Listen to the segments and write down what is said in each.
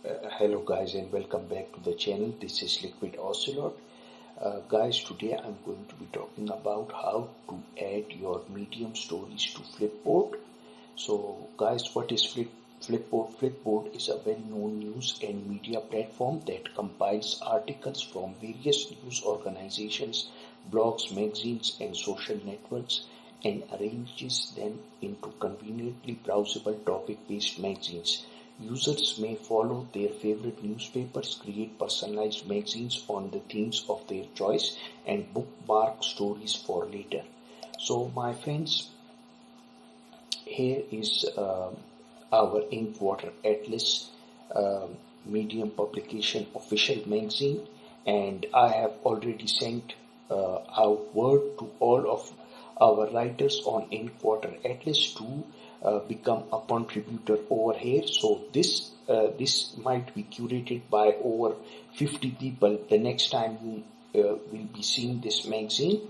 Hello guys and welcome back to the channel. This is RevolverOcelot. Guys, today I'm going to be talking about how to add your medium stories to Flipboard. So guys, what is Flipboard? Flipboard is a well-known news and media platform that compiles articles from various news organizations, blogs, magazines and social networks and arranges them into conveniently browsable topic-based magazines. Users may follow their favorite newspapers, create personalized magazines on the themes of their choice, and bookmark stories for later. So, my friends, here is our Inkwater Atlas medium publication official magazine, and I have already sent out word to all of our writers on Inkwater Atlas to become a contributor over here. So this might be curated by over 50 people the next time you will be seeing this magazine.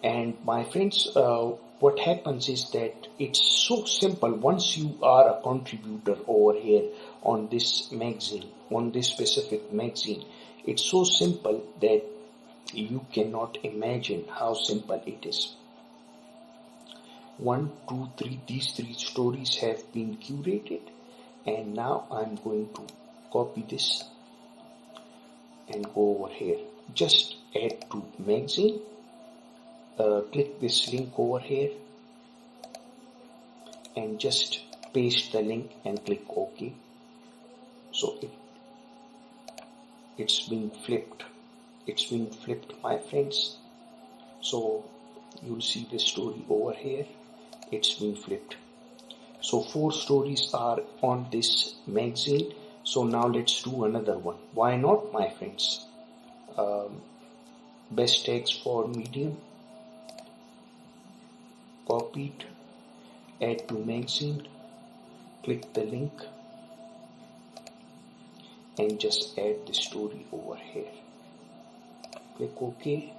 And my friends, what happens is that it's so simple. Once you are a contributor over here on this magazine, on this specific magazine, it's so simple that you cannot imagine how simple it is. 1, 2, 3, these 3 stories have been curated, and now I'm going to copy this and go over here. Just add to magazine, click this link over here and just paste the link and click OK. So it's been flipped. It's been flipped, my friends. So you'll see the story over here. It's been flipped. So 4 stories are on this magazine. So now let's do another one. Why not, my friends? Best tags for medium. Copy it. Add to magazine. Click the link. And just add the story over here. Click OK.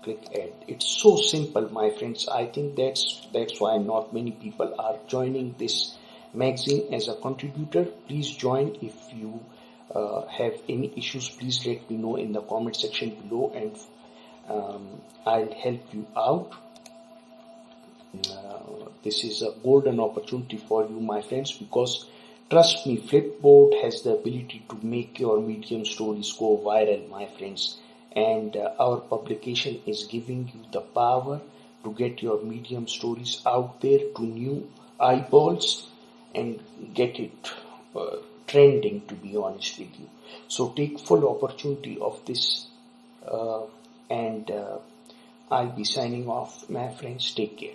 Click add. It's so simple, my friends. I think that's why not many people are joining this magazine as a contributor. Please join. If you have any issues, please let me know in the comment section below, and I'll help you out. This is a golden opportunity for you, my friends, because trust me, Flipboard has the ability to make your medium stories go viral, my friends. And our publication is giving you the power to get your medium stories out there to new eyeballs and get it trending, to be honest with you. So take full opportunity of this and I'll be signing off, my friends. Take care.